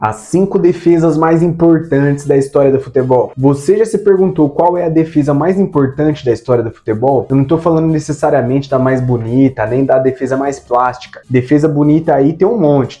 As 5 defesas mais importantes da história do futebol. Você já se perguntou qual é a defesa mais importante da história do futebol? Eu não tô falando necessariamente da mais bonita, nem da defesa mais plástica. Defesa bonita aí tem um monte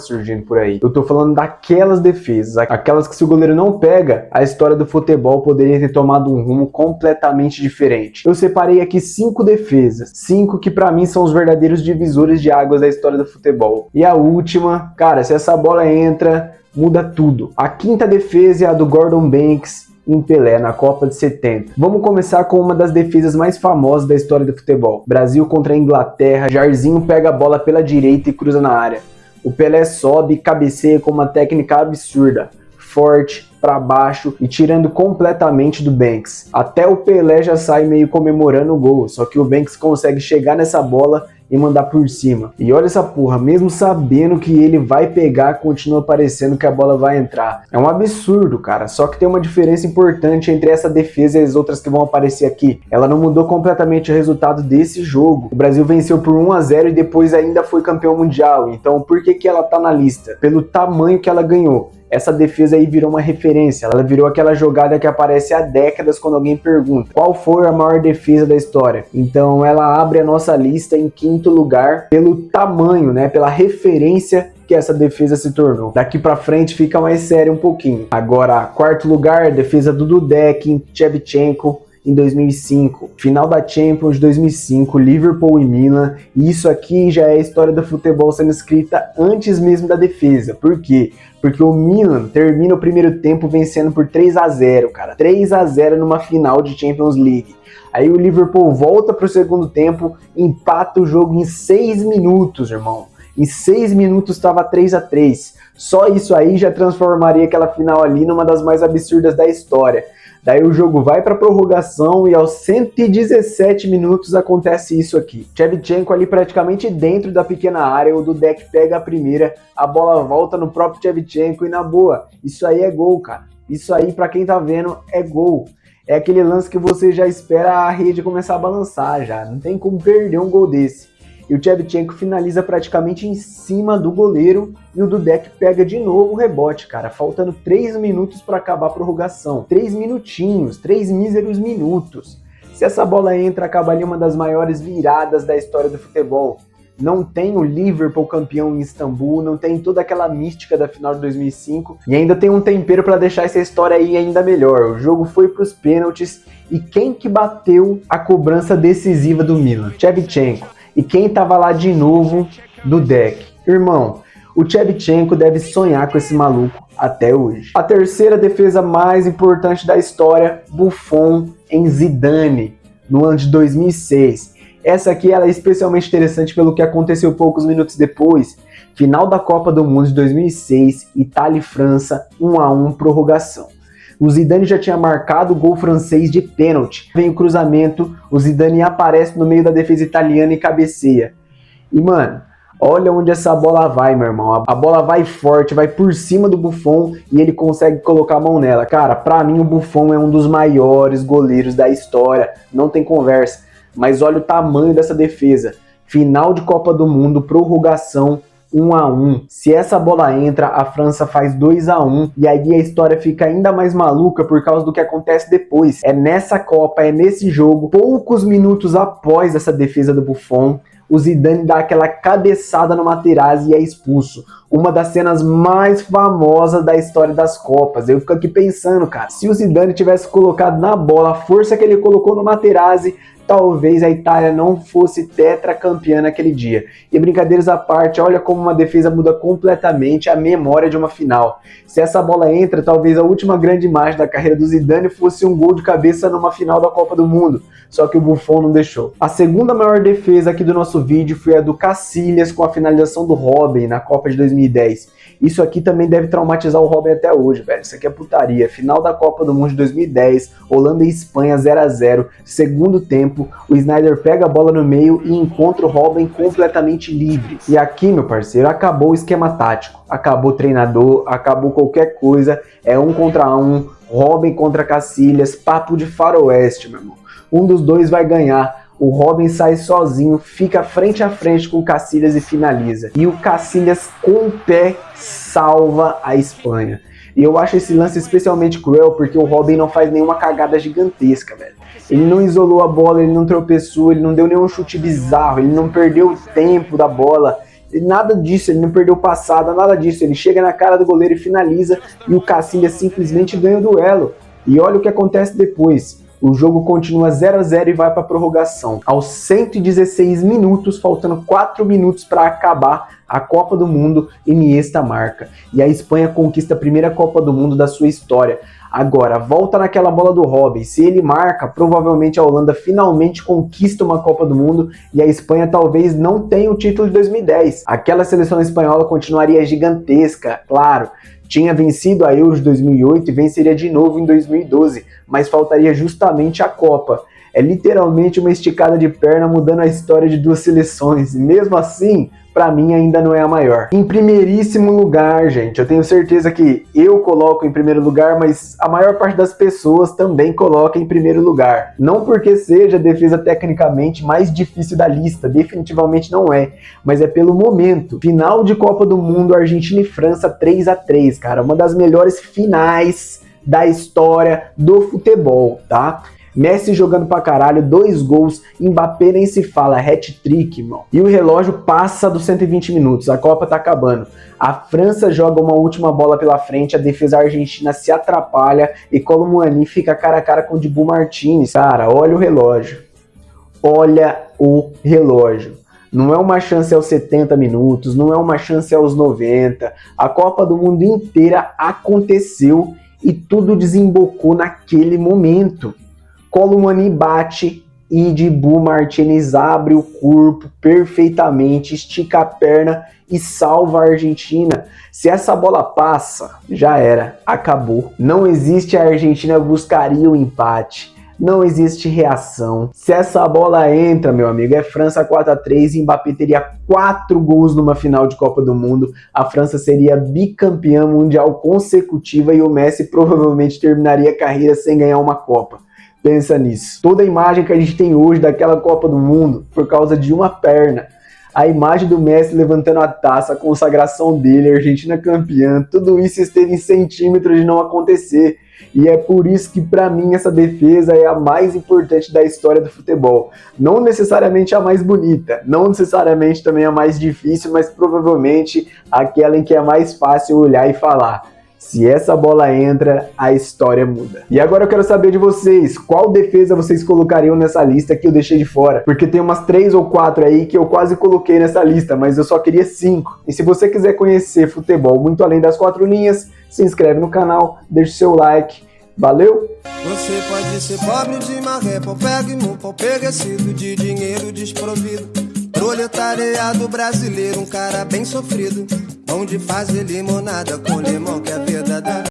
surgindo por aí. Eu tô falando daquelas defesas, aquelas que se o goleiro não pega, a história do futebol poderia ter tomado um rumo completamente diferente. Eu separei aqui 5 defesas, 5 que pra mim são os verdadeiros divisores de águas da história do futebol. E a última, cara, se essa bola entra, muda tudo. A 5ª defesa é a do Gordon Banks em Pelé, na Copa de 70. Vamos começar com uma das defesas mais famosas da história do futebol. Brasil contra a Inglaterra, Jairzinho pega a bola pela direita e cruza na área. O Pelé sobe e cabeceia com uma técnica absurda, forte, para baixo e tirando completamente do Banks. Até o Pelé já sai meio comemorando o gol, só que o Banks consegue chegar nessa bola e mandar por cima. E olha essa porra, mesmo sabendo que ele vai pegar, continua parecendo que a bola vai entrar. É um absurdo, cara, só que tem uma diferença importante entre essa defesa e as outras que vão aparecer aqui. Ela não mudou completamente o resultado desse jogo. O Brasil venceu por 1-0 e depois ainda foi campeão mundial. Então por que ela tá na lista? Pelo tamanho que ela ganhou. Essa defesa aí virou uma referência, ela virou aquela jogada que aparece há décadas quando alguém pergunta qual foi a maior defesa da história. Então ela abre a nossa lista em 5º lugar pelo tamanho, né, pela referência que essa defesa se tornou. Daqui pra frente fica mais sério um pouquinho. Agora, 4º lugar, defesa do Dudek em Shevchenko em 2005, final da Champions 2005, Liverpool e Milan. E isso aqui já é a história do futebol sendo escrita antes mesmo da defesa. Por quê? Porque o Milan termina o primeiro tempo vencendo por 3-0, cara. 3-0 numa final de Champions League. Aí o Liverpool volta pro segundo tempo, empata o jogo em 6 minutos, irmão. Em 6 minutos estava 3-3. Só isso aí já transformaria aquela final ali numa das mais absurdas da história. Daí o jogo vai para prorrogação e aos 117 minutos acontece isso aqui. Shevchenko ali praticamente dentro da pequena área, o Dudek pega a primeira, a bola volta no próprio Shevchenko e na boa. Isso aí é gol, cara. Isso aí pra quem tá vendo é gol. É aquele lance que você já espera a rede começar a balançar já. Não tem como perder um gol desse. E o Shevchenko finaliza praticamente em cima do goleiro e o Dudek pega de novo o rebote, cara, faltando 3 minutos para acabar a prorrogação. 3 minutinhos, 3 míseros minutos. Se essa bola entra, acaba ali uma das maiores viradas da história do futebol. Não tem o Liverpool campeão em Istambul, não tem toda aquela mística da final de 2005 e ainda tem um tempero para deixar essa história aí ainda melhor. O jogo foi para os pênaltis e quem que bateu a cobrança decisiva do Milan? Shevchenko. E quem tava lá de novo? Dudek. Irmão, o Shevchenko deve sonhar com esse maluco até hoje. A 3ª defesa mais importante da história, Buffon em Zidane, no ano de 2006. Essa aqui ela é especialmente interessante pelo que aconteceu poucos minutos depois. Final da Copa do Mundo de 2006, Itália e França, 1-1, prorrogação. O Zidane já tinha marcado o gol francês de pênalti. Vem o cruzamento, o Zidane aparece no meio da defesa italiana e cabeceia. E mano, olha onde essa bola vai, meu irmão. A bola vai forte, vai por cima do Buffon e ele consegue colocar a mão nela. Cara, pra mim o Buffon é um dos maiores goleiros da história, não tem conversa. Mas olha o tamanho dessa defesa. Final de Copa do Mundo, prorrogação, 1-1. Se essa bola entra, a França faz 2-1 e aí a história fica ainda mais maluca por causa do que acontece depois. É nessa Copa, é nesse jogo, poucos minutos após essa defesa do Buffon, o Zidane dá aquela cabeçada no Materazzi e é expulso. Uma das cenas mais famosas da história das Copas. Eu fico aqui pensando, cara, se o Zidane tivesse colocado na bola a força que ele colocou no Materazzi, talvez a Itália não fosse tetracampeã naquele dia. E brincadeiras à parte, olha como uma defesa muda completamente a memória de uma final. Se essa bola entra, talvez a última grande imagem da carreira do Zidane fosse um gol de cabeça numa final da Copa do Mundo. Só que o Buffon não deixou. A segunda maior defesa aqui do nosso vídeo foi a do Casillas com a finalização do Robben na Copa de 2010. Isso aqui também deve traumatizar o Robben até hoje, velho. Isso aqui é putaria. Final da Copa do Mundo de 2010, Holanda e Espanha 0-0, segundo tempo, o Sneijder pega a bola no meio e encontra o Robben completamente livre. E aqui, meu parceiro, acabou o esquema tático, acabou o treinador, acabou qualquer coisa, é 1 contra 1, Robben contra Casillas, papo de faroeste, meu irmão. Um dos dois vai ganhar. O Robin sai sozinho, fica frente a frente com o Casillas e finaliza. E o Casillas com o pé salva a Espanha. E eu acho esse lance especialmente cruel porque o Robin não faz nenhuma cagada gigantesca, velho. Ele não isolou a bola, ele não tropeçou, ele não deu nenhum chute bizarro, ele não perdeu o tempo da bola. Nada disso, ele não perdeu passada, nada disso. Ele chega na cara do goleiro e finaliza e o Casillas simplesmente ganha o duelo. E olha o que acontece depois. O jogo continua 0-0 e vai para a prorrogação. Aos 116 minutos, faltando 4 minutos para acabar a Copa do Mundo, Iniesta marca. E a Espanha conquista a primeira Copa do Mundo da sua história. Agora, volta naquela bola do Robin. Se ele marca, provavelmente a Holanda finalmente conquista uma Copa do Mundo e a Espanha talvez não tenha o título de 2010. Aquela seleção espanhola continuaria gigantesca, claro. Tinha vencido a Euro de 2008 e venceria de novo em 2012, mas faltaria justamente a Copa. É literalmente uma esticada de perna mudando a história de duas seleções. E mesmo assim, pra mim ainda não é a maior. Em primeiríssimo lugar, gente, eu tenho certeza que eu coloco em primeiro lugar, mas a maior parte das pessoas também coloca em primeiro lugar. Não porque seja a defesa tecnicamente mais difícil da lista, definitivamente não é, mas é pelo momento. Final de Copa do Mundo, Argentina e França 3-3, cara, uma das melhores finais da história do futebol, tá? Messi jogando pra caralho, 2 gols, Mbappé nem se fala, hat-trick, irmão. E o relógio passa dos 120 minutos, a Copa tá acabando. A França joga uma última bola pela frente, a defesa argentina se atrapalha e Kolo Muani fica cara a cara com o Dibu Martínez. Cara, olha o relógio. Olha o relógio. Não é uma chance aos 70 minutos, não é uma chance aos 90. A Copa do Mundo inteira aconteceu e tudo desembocou naquele momento. Kolo Muani bate e Dibu Martínez abre o corpo perfeitamente, estica a perna e salva a Argentina. Se essa bola passa, já era, acabou. Não existe, a Argentina buscaria o empate. Não existe reação. Se essa bola entra, meu amigo, é França 4-3 e Mbappé teria 4 gols numa final de Copa do Mundo. A França seria bicampeã mundial consecutiva e o Messi provavelmente terminaria a carreira sem ganhar uma Copa. Pensa nisso. Toda a imagem que a gente tem hoje daquela Copa do Mundo, por causa de uma perna. A imagem do Messi levantando a taça, a consagração dele, a Argentina campeã, tudo isso esteve em centímetros de não acontecer. E é por isso que, para mim, essa defesa é a mais importante da história do futebol. Não necessariamente a mais bonita, não necessariamente também a mais difícil, mas provavelmente aquela em que é mais fácil olhar e falar: se essa bola entra, a história muda. E agora eu quero saber de vocês, qual defesa vocês colocariam nessa lista que eu deixei de fora? Porque tem umas 3 ou 4 aí que eu quase coloquei nessa lista, mas eu só queria 5. E se você quiser conhecer futebol muito além das 4 linhas, se inscreve no canal, deixa o seu like. Valeu! Você pode ser pobre de maré, pau peguecido de dinheiro desprovido. Proletariado brasileiro, um cara bem sofrido, onde fazer limonada com limão que é verdadeiro.